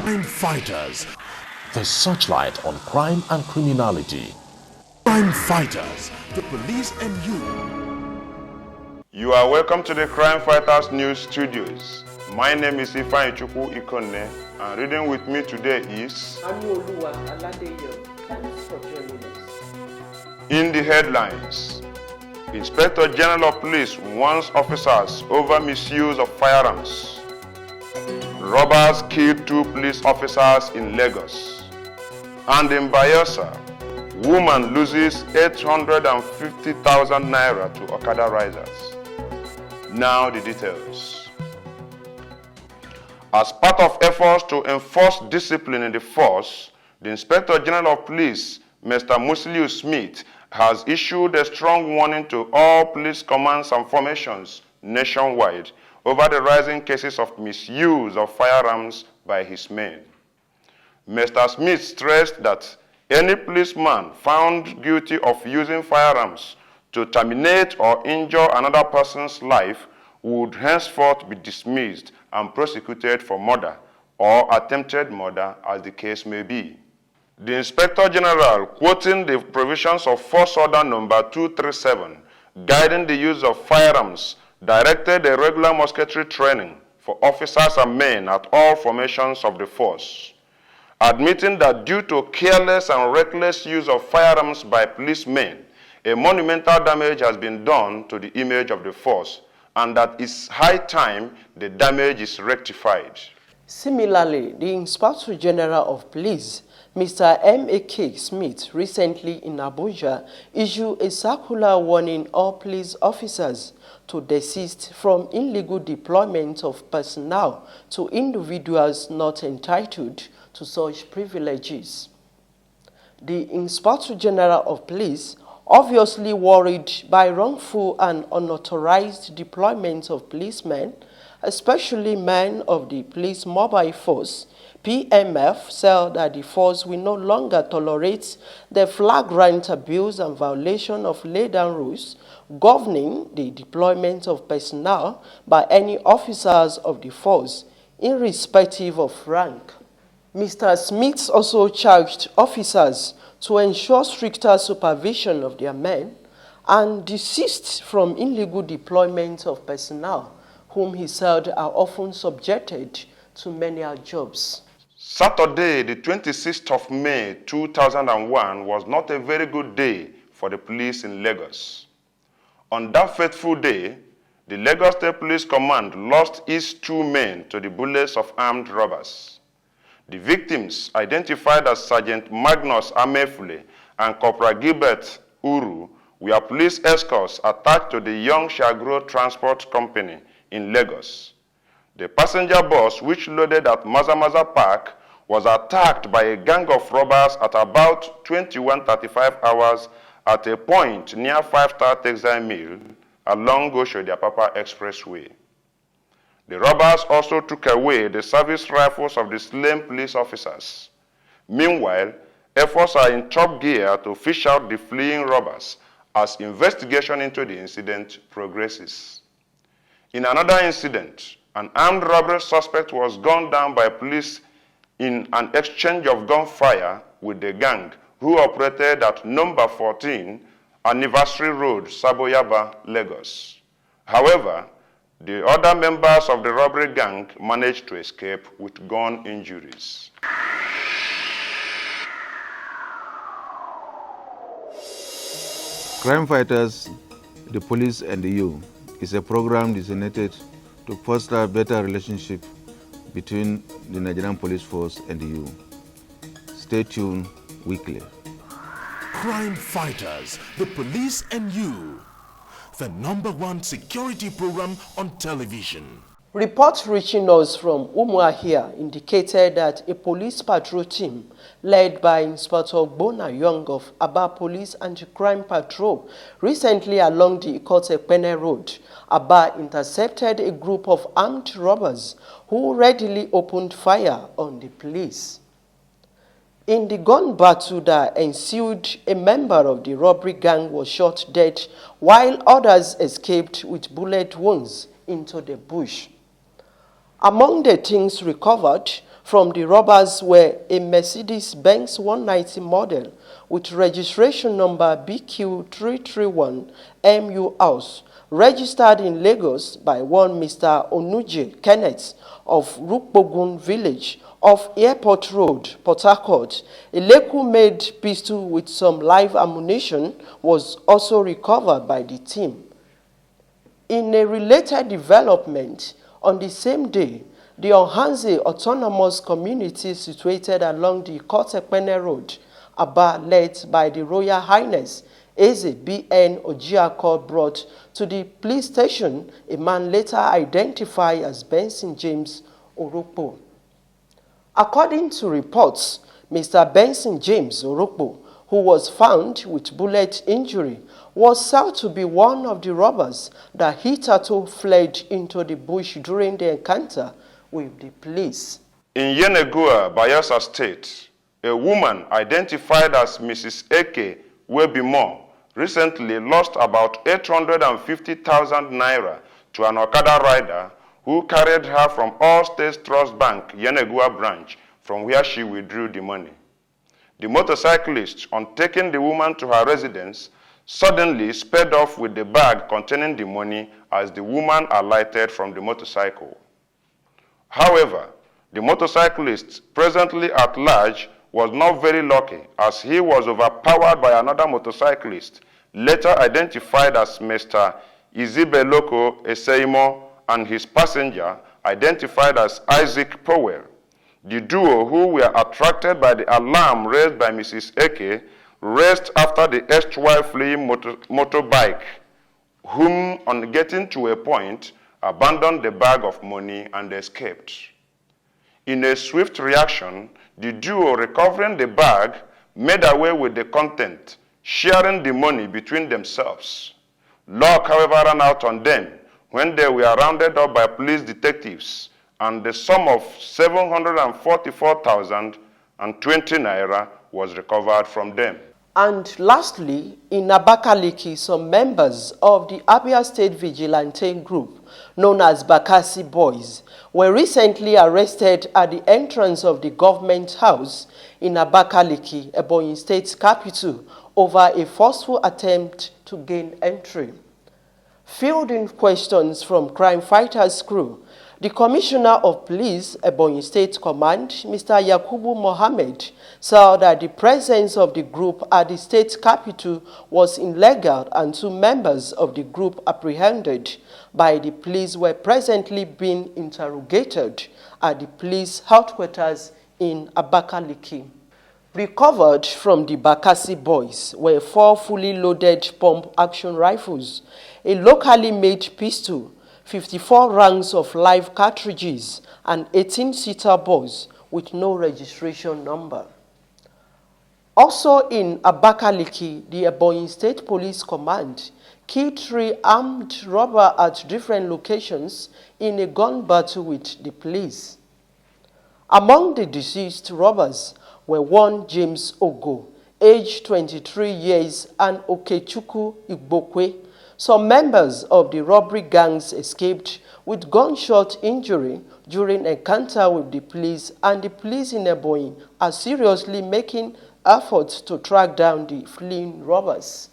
Crime Fighters, the searchlight on crime and criminality. Crime Fighters, the police and you. You are welcome to the Crime Fighters News Studios. My name is Ejigbo Ikonne, and reading with me today is Thanks for joining us. In the headlines, Inspector General of Police warns officers over misuse of firearms. Robbers killed 2 police officers in Lagos. And in Bayelsa, woman loses 850,000 naira to Okada riders. Now the details. As part of efforts to enforce discipline in the force, the Inspector General of Police, Mr. Musiliu Smith, has issued a strong warning to all police commands and formations nationwide over the rising cases of misuse of firearms by his men. Mr. Smith stressed that any policeman found guilty of using firearms to terminate or injure another person's life would henceforth be dismissed and prosecuted for murder or attempted murder, as the case may be. The Inspector General, quoting the provisions of Force Order Number 237, guiding the use of firearms, directed a regular musketry training for officers and men at all formations of the force, admitting that due to careless and reckless use of firearms by policemen, a monumental damage has been done to the image of the force, and that it's high time the damage is rectified. Similarly, the Inspector General of Police, Mr. M.A.K. Smith, recently in Abuja, issued a circular warning all police officers to desist from illegal deployment of personnel to individuals not entitled to such privileges. The Inspector General of Police, obviously worried by wrongful and unauthorized deployment of policemen, especially men of the Police Mobile Force, PMF, said that the force will no longer tolerate the flagrant abuse and violation of laid-down rules governing the deployment of personnel by any officers of the force, irrespective of rank. Mr. Smith also charged officers to ensure stricter supervision of their men and desist from illegal deployment of personnel, whom he said are often subjected to menial jobs. Saturday, the 26th of May 2001, was not a very good day for the police in Lagos. On that fateful day, the Lagos State Police Command lost its 2 men to the bullets of armed robbers. The victims, identified as Sergeant Magnus Amefule and Corporal Gilbert Uru, were police escorts attached to the Young Shagro Transport Company in Lagos. The passenger bus, which loaded at Mazamaza Park, was attacked by a gang of robbers at about 21:35 hours at a point near 5-Star Textile Mill along Oshodi-Apapa Expressway. The robbers also took away the service rifles of the slain police officers. Meanwhile, efforts are in top gear to fish out the fleeing robbers as investigation into the incident progresses. In another incident, an armed robbery suspect was gunned down by police in an exchange of gunfire with the gang who operated at number 14 Anniversary Road, Saboyaba, Lagos. However, the other members of the robbery gang managed to escape with gun injuries. Crime Fighters, the Police and You is a program designated to foster a better relationship between the Nigerian Police Force and you. Stay tuned weekly. Crime Fighters, the police and you. The #1 security program on television. Reports reaching us from Umuahia indicated that a police patrol team led by Inspector Bona Young of Aba Police Anti-Crime Patrol recently along the Ikote-Pene Road, Aba intercepted a group of armed robbers who readily opened fire on the police. In the gun battle that ensued, a member of the robbery gang was shot dead while others escaped with bullet wounds into the bush. Among the things recovered, From the robbers were a Mercedes-Benz 190 model with registration number BQ331 MU House, registered in Lagos by one Mr. Onuje Kenneth of Rukpogun Village off Airport Road, Port Harcourt. A Leku-made pistol with some live ammunition was also recovered by the team. In a related development, on the same day, the Ohanze Autonomous Community situated along the Kotekpene Road, Aba, led by the Royal Highness Eze B.N. Ojiako, brought to the police station a man later identified as Benson James Orokpo. According to reports, Mr. Benson James Orokpo, who was found with bullet injury, was said to be one of the robbers that hitherto fled into the bush during the encounter with the police. In Yenegua, Bayelsa State, a woman identified as Mrs. Eke Webimo recently lost about 850,000 naira to an Okada rider who carried her from All States Trust Bank, Yenegua branch, from where she withdrew the money. The motorcyclist, on taking the woman to her residence, suddenly sped off with the bag containing the money as the woman alighted from the motorcycle. However, the motorcyclist, presently at large, was not very lucky as he was overpowered by another motorcyclist, later identified as Mr. Izibeloko Eseimo, and his passenger, identified as Isaac Powell. The duo, who were attracted by the alarm raised by Mrs. Eke, raced after the erstwhile fleeing motorbike, whom, on getting to a point, abandoned the bag of money and escaped. In a swift reaction, the duo, recovering the bag, made away with the content, sharing the money between themselves. Luck, however, ran out on them when they were rounded up by police detectives, and the sum of 744,020 naira was recovered from them. And lastly, in Abakaliki, some members of the Abia State Vigilante Group, known as Bakassi Boys, were recently arrested at the entrance of the government house in Abakaliki, Ebonyi State capital, over a forceful attempt to gain entry. Fielding questions from crime fighters crew, the Commissioner of Police, Ebonyi State Command, Mr. Yakubu Mohammed, said that the presence of the group at the state capital was illegal and 2 members of the group apprehended by the police were presently being interrogated at the police headquarters in Abakaliki. Recovered from the Bakassi Boys were 4 fully loaded pump-action rifles, a locally made pistol, 54 rounds of live cartridges, and 18-seater bus with no registration number. Also in Abakaliki, the Ebonyi State Police Command killed 3 armed robbers at different locations in a gun battle with the police. Among the deceased robbers were one James Ogo, aged 23 years, and Okechukwu Igbokwe. Some members of the robbery gangs escaped with gunshot injury during encounter with the police, and the police in Ebonyi are seriously making efforts to track down the fleeing robbers.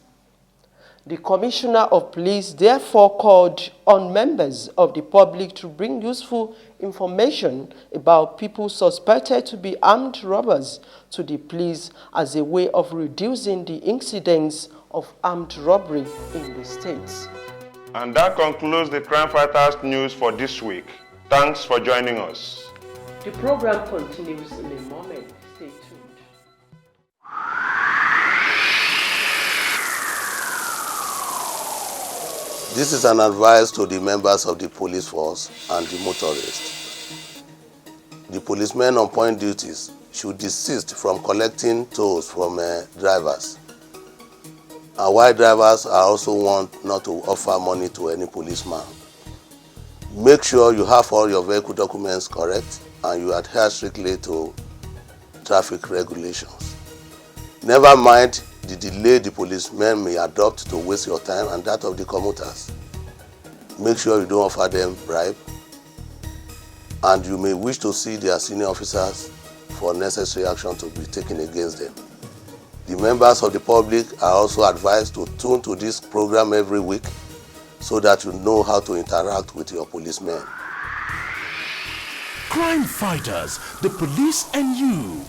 The Commissioner of Police therefore called on members of the public to bring useful information about people suspected to be armed robbers to the police as a way of reducing the incidents of armed robbery in the states. And that concludes the Crime Fighters news for this week. Thanks for joining us. The program continues in a moment. Stay tuned. This is an advice to the members of the police force and the motorists. The policemen on point duties should desist from collecting tolls from drivers. And while drivers are also warned not to offer money to any policeman. Make sure you have all your vehicle documents correct and you adhere strictly to traffic regulations. Never mind the delay the policemen may adopt to waste your time and that of the commuters. Make sure you don't offer them bribe. and you may wish to see their senior officers for necessary action to be taken against them. The members of the public are also advised to tune to this program every week so that you know how to interact with your policemen. Crime fighters, the police and you.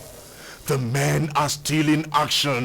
The men are still in action.